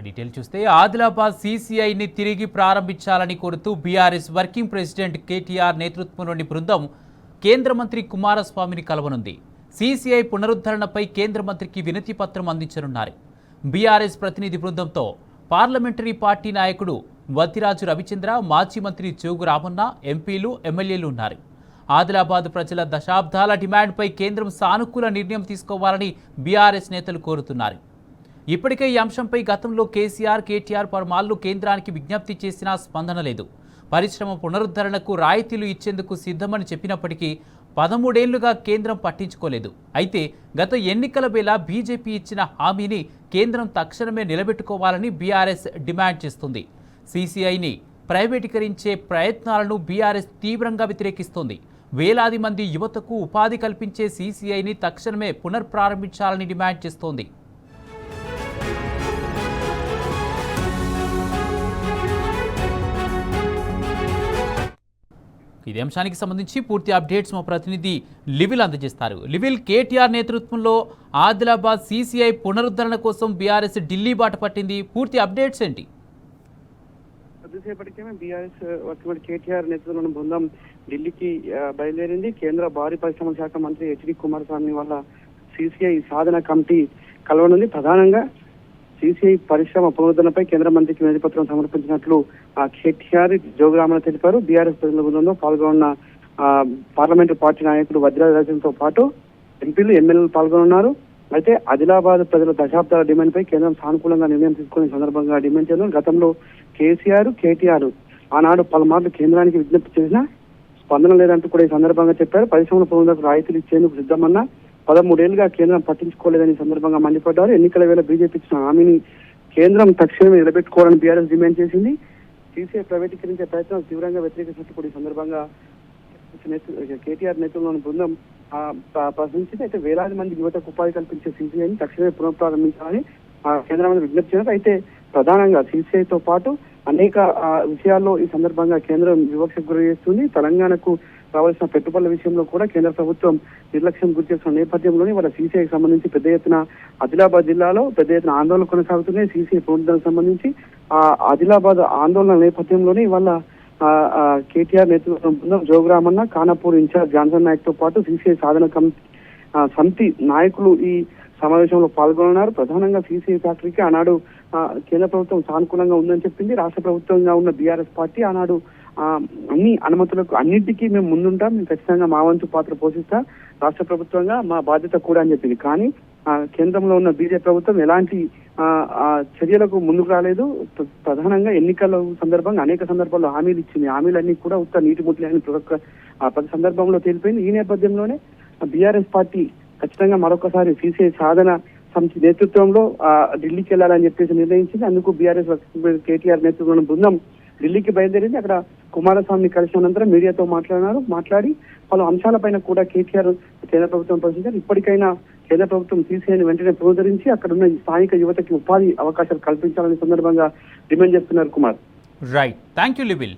Detail చూస్తే ఆదిలాబాద్ సీసీఐని తిరిగి ప్రారంభించాలని కోరుతూ బీఆర్ఎస్ వర్కింగ్ ప్రెసిడెంట్ కేటీఆర్ నేతృత్వంలోని బృందం కేంద్ర మంత్రి కుమారస్వామిని కలవనుంది. సీసీఐ పునరుద్ధరణపై కేంద్ర మంత్రికి వినతి పత్రం అందించనున్నారు. బీఆర్ఎస్ ప్రతినిధి బృందంతో పార్లమెంటరీ పార్టీ నాయకుడు వత్తిరాజు రవిచంద్ర, మాజీ మంత్రి జోగు రామన్న, ఎంపీలు, ఎమ్మెల్యేలు ఉన్నారు. ఆదిలాబాద్ ప్రజల దశాబ్దాల డిమాండ్పై కేంద్రం సానుకూల నిర్ణయం తీసుకోవాలని బీఆర్ఎస్ నేతలు కోరుతున్నారు. ఇప్పటికే ఈ అంశంపై గతంలో కేసీఆర్, కేటీఆర్ పలుమార్లు కేంద్రానికి విజ్ఞప్తి చేసినా స్పందన లేదు. పరిశ్రమ పునరుద్ధరణకు రాయితీలు ఇచ్చేందుకు సిద్ధమని చెప్పినప్పటికీ 13 ఏళ్లుగా కేంద్రం పట్టించుకోలేదు. అయితే గత ఎన్నికల వేళ బీజేపీ ఇచ్చిన హామీని కేంద్రం తక్షణమే నిలబెట్టుకోవాలని బీఆర్ఎస్ డిమాండ్ చేస్తుంది. సీసీఐని ప్రైవేటీకరించే ప్రయత్నాలను బీఆర్ఎస్ తీవ్రంగా వ్యతిరేకిస్తోంది. వేలాది మంది యువతకు ఉపాధి కల్పించే సీసీఐని తక్షణమే పునఃప్రారంభించాలని డిమాండ్ చేస్తోంది. ఇదే అంశానికి సంబంధించి పూర్తి అప్డేట్స్ మా ప్రతినిధి లివిల్ అందజేస్తారు. లివిల్, కేటీఆర్ నేతృత్వంలో ఆదిలాబాద్ సీసీఐ పునరుద్ధరణ కోసం బీఆర్ఎస్ ఢిల్లీ బాట పట్టింది. పూర్తి అప్డేట్స్ ఏంటి? కొద్దిసేపటికే బీఆర్ఎస్ కేటీఆర్ నేతృత్వంలోని బృందం ఢిల్లీకి బయలుదేరింది. కేంద్ర భారీ పరిశ్రమల శాఖ మంత్రి హెచ్డి కుమారస్వామి వల్ల సీసీఐ సాధన కమిటీ కలవనుంది. ప్రధానంగా సీసీఐ పరిశ్రమ పునరుద్ధరణపై కేంద్ర మంత్రికి వినతి పత్రం సమర్పించినట్లు కేటీఆర్, జోగురామన్న తెలిపారు. బీఆర్ఎస్ ప్రతినిధుల బృందంలో పాల్గొన్న పార్లమెంటు పార్టీ నాయకుడు వజ్రరాజన్తో పాటు ఎంపీలు, ఎమ్మెల్యేలు పాల్గొన్నారు. అయితే ఆదిలాబాద్ ప్రజల దశాబ్దాల డిమాండ్ పై కేంద్రం సానుకూలంగా నిర్ణయం తీసుకునే సందర్భంగా డిమాండ్ చేయడం. గతంలో కేసీఆర్, కేటీఆర్ ఆనాడు పలుమార్లు కేంద్రానికి విజ్ఞప్తి చేసినా స్పందన లేదంటూ కూడా ఈ సందర్భంగా చెప్పారు. పరిశ్రమల పునరుద్ధరణకు రాయితీలు ఇచ్చేందుకు సిద్ధమన్నా 13 ఏళ్లుగా కేంద్రం పట్టించుకోలేదని సందర్భంగా మండిపడ్డారు. ఎన్నికల వేళ బీజేపీ ఇచ్చిన హామీని కేంద్రం తక్షణమే నిలబెట్టుకోవాలని బీఆర్ఎస్ డిమాండ్ చేసింది. సీసీఐ ప్రైవేటీకరించే ప్రయత్నాలు తీవ్రంగా వ్యతిరేకించినట్టు కూడా ఈ సందర్భంగా కేటీఆర్ నేతృత్వంలోని బృందం ప్రశ్నించింది. అయితే వేలాది మంది యువతకు ఉపాధి కల్పించే సీసీఐని తక్షణమే పునఃప్రారంభించాలని కేంద్ర మంత్రి విజ్ఞప్తి చేశారు. అయితే ప్రధానంగా సీసీఐతో పాటు అనేక విషయాల్లో ఈ సందర్భంగా కేంద్రం వివక్షకు గురి చేస్తుంది. తెలంగాణకు రావాల్సిన పెట్టుబడుల విషయంలో కూడా కేంద్ర ప్రభుత్వం నిర్లక్ష్యం గురి చేస్తున్న నేపథ్యంలోనే వాళ్ళ సీసీఐకి సంబంధించి పెద్ద ఎత్తున ఆదిలాబాద్ జిల్లాలో పెద్ద ఎత్తున ఆందోళన కొనసాగుతున్నాయి. సీసీఐ పునరుద్ధరణకు సంబంధించి ఆదిలాబాద్ ఆందోళన నేపథ్యంలోనే ఇవాళ కేటీఆర్ నేతృత్వం జోగురామన్న, ఖానాపూర్ ఇన్ఛార్జ్ జాన్సన్ నాయక్ తో పాటు సీసీఐ సాధన సమితి నాయకులు ఈ సమావేశంలో పాల్గొన్నారు. ప్రధానంగా సీసీఐ ఫ్యాక్టరీకి ఆనాడు కేంద్ర ప్రభుత్వం సానుకూలంగా ఉందని చెప్పింది. రాష్ట్ర ప్రభుత్వంగా ఉన్న బీఆర్ఎస్ పార్టీ ఆనాడు అన్ని అనుమతులకు అన్నింటికీ మేము ముందుంటాం, మేము ఖచ్చితంగా మా వంతు పాత్ర పోషిస్తా, రాష్ట్ర ప్రభుత్వంగా మా బాధ్యత కూడా అని చెప్పింది. కానీ కేంద్రంలో ఉన్న బీజేపీ ప్రభుత్వం ఎలాంటి చర్యలకు ముందుకు రాలేదు. ప్రధానంగా ఎన్నికల సందర్భంగా అనేక సందర్భాల్లో హామీలు ఇచ్చింది. హామీలన్నీ కూడా ఉత్త నీటి ముట్లే అని ప్రతి సందర్భంలో తెలిపింది. ఈ నేపథ్యంలోనే బీఆర్ఎస్ పార్టీ ఖచ్చితంగా మరొకసారి సీసీఐ సాధన సమితి నేతృత్వంలో ఢిల్లీకి వెళ్లాలని చెప్పేసి నిర్ణయించింది. అందుకు బీఆర్ఎస్ కేటీఆర్ నేతృత్వంలోని బృందం ఢిల్లీకి బయలుదేరింది. అక్కడ కుమారస్వామిని కలిసిన అనంతరం మీడియాతో మాట్లాడి పలు అంశాలపైన కూడా కేటీఆర్ కేంద్ర ప్రభుత్వం పరిశీలించారు. ఇప్పటికైనా కేంద్ర ప్రభుత్వం సీసీఐని వెంటనే పునరుద్ధరించి అక్కడ ఉన్న స్థానిక యువతకి ఉపాధి అవకాశాలు కల్పించాలని సందర్భంగా డిమాండ్ చేస్తున్నారు. Kumar, right, thank you లివిల్.